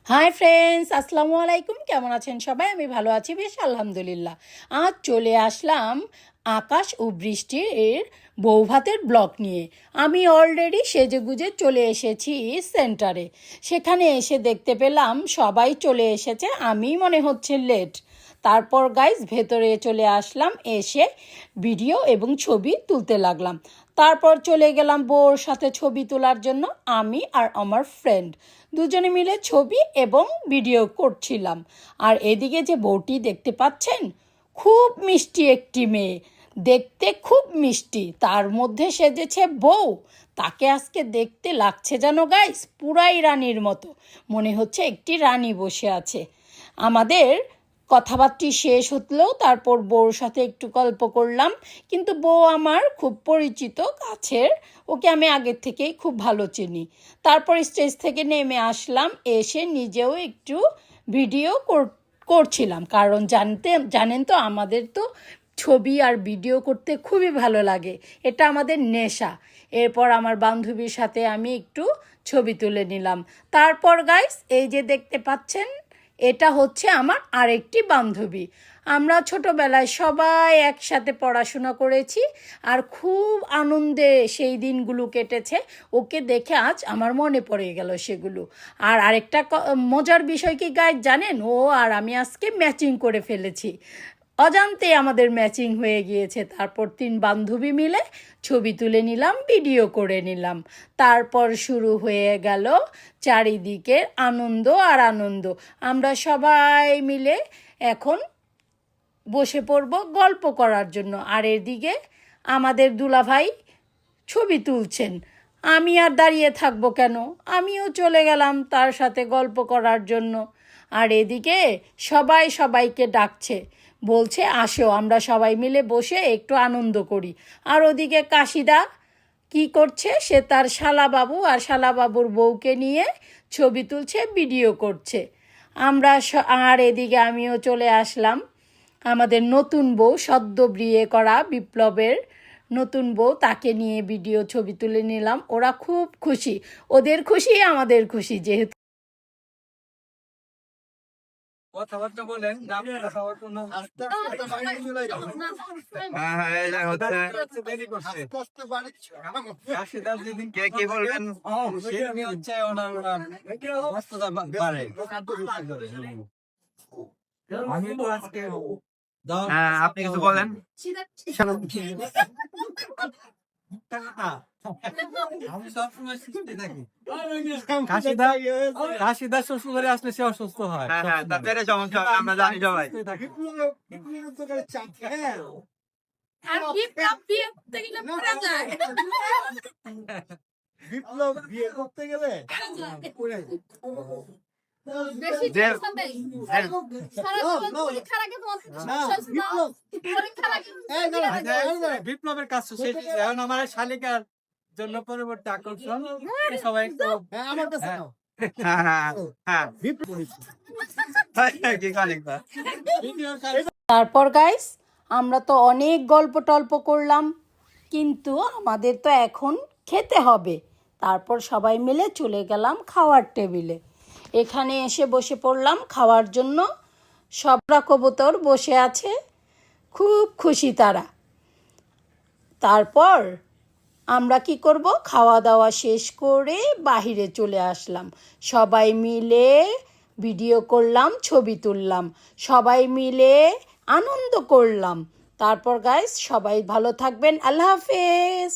Hi friends, আসসালামু আলাইকুম। কেমন আছেন সবাই? আমি ভালো আছি, বেশ আলহামদুলিল্লাহ। আজ চলে আসলাম আকাশ ও বৃষ্টির বৌভাতের ব্লগ নিয়ে। আমি অলরেডি সেজেগুজে চলে এসেছি সেন্টারে। সেখানে এসে দেখতে পেলাম সবাই চলে এসেছে, আমি মনে হচ্ছে লেট। তারপর গাইজ ভেতরে চলে আসলাম, এসে ভিডিও এবং ছবি তুলতে লাগলাম। তারপর চলে গেলাম বউর সাথে ছবি তোলার জন্য। আমি আর আমার ফ্রেন্ড দুজনে মিলে ছবি এবং ভিডিও করছিলাম। আর এদিকে যে বউটি দেখতে পাচ্ছেন, খুব মিষ্টি একটি মেয়ে, দেখতে খুব মিষ্টি, তার মধ্যে সেজেছে বউ। তাকে আজকে দেখতে লাগছে যেন গাইস পুরাই রানীর মতো, মনে হচ্ছে একটি রানী বসে আছে। আমাদের কথাবার্তা শেষ হতলেও তারপর বউর সাথে একটু গল্প করলাম। কিন্তু বউ আমার খুব পরিচিত, কাছের, ওকে আমি আগের থেকেই খুব ভালো চিনি। তারপর স্টেজ থেকে নেমে আসলাম, এসে নিজেও একটু ভিডিও করছিলাম, কারণ জানেন তো আমাদের তো ছবি আর ভিডিও করতে খুবই ভালো লাগে, এটা আমাদের নেশা। এরপর আমার বান্ধবীর সাথে আমি একটু ছবি তুলে নিলাম। তারপর গাইস এই যে দেখতে পাচ্ছেন, এটা হচ্ছে আমার আরেকটি বান্ধবী। আমরা ছোটোবেলায় সবাই একসাথে পড়াশোনা করেছি, আর খুব আনন্দে সেই দিনগুলো কেটেছে। ওকে দেখে আজ আমার মনে পড়ে গেল সেগুলো। আর আরেকটা মজার বিষয় কি গাইজ জানেন, ও আর আমি আজকে ম্যাচিং করে ফেলেছি, অজান্তে আমাদের ম্যাচিং হয়ে গিয়েছে। তারপর 3 বান্ধবী মিলে ছবি তুলে নিলাম, ভিডিও করে নিলাম। তারপর শুরু হয়ে গেল চারিদিকের আনন্দ আর আনন্দ। আমরা সবাই মিলে এখন বসে পড়ব গল্প করার জন্য। আর এদিকে আমাদের দুলাভাই ছবি তুলছেন, আমি আর দাঁড়িয়ে থাকবো কেন, আমিও চলে গেলাম তার সাথে গল্প করার জন্য। আর এদিকে সবাই সবাইকে ডাকছে, বলছে আসো আমরা সবাই মিলে বসে একটু আনন্দ করি। আর ওদিকে কাশিদা কি করছে, সে তার শালাবাবু আর শালাবাবুর বউকে নিয়ে ছবি তুলছে, ভিডিও করছে। আর এদিকে আমিও চলে আসলাম, আমাদের নতুন বউ, সদ্য বিয়ে করা বিপ্লবের নতুন বউ, তাকে নিয়ে ভিডিও ছবি তুলে নিলাম। ওরা খুব খুশি, ওদের খুশি আমাদের খুশি, যেহেতু কথাবার্তা বলেন। কি বলবেন? হচ্ছে ওনার আমি তো আজকে আপনি কিছু বলেন। আমি সবসময় সুস্থ থাকি। কাশিদা শ্বশুরবাড়ি আসলে সে অসুস্থ হয়। তাদের সমস্যা আমরা জানি সবাই। বিপ্লব বিয়ে করতে গেলে বিপ্লবের কাজ শেষ। এখন আমার শালিকার জন্য পরবর্তী আকর্ষণ সবাই আমার কাছে। তারপর গাইস আমরা তো অনেক গল্প টল্প করলাম, কিন্তু আমাদের তো এখন খেতে হবে। তারপর সবাই মিলে চলে গেলাম খাওয়ার টেবিলে। এখানে এসে বসে পড়লাম খাওয়ার জন্য। সবরা কবুতর বসে আছে, খুব খুশি তারা। তারপর আমরা কি করব, খাওয়া দাওয়া শেষ করে বাহিরে চলে আসলাম। সবাই মিলে ভিডিও করলাম, ছবি তুললাম, সবাই মিলে আনন্দ করলাম। তারপর গাইস সবাই ভালো থাকবেন, আল্লাহ হাফেজ।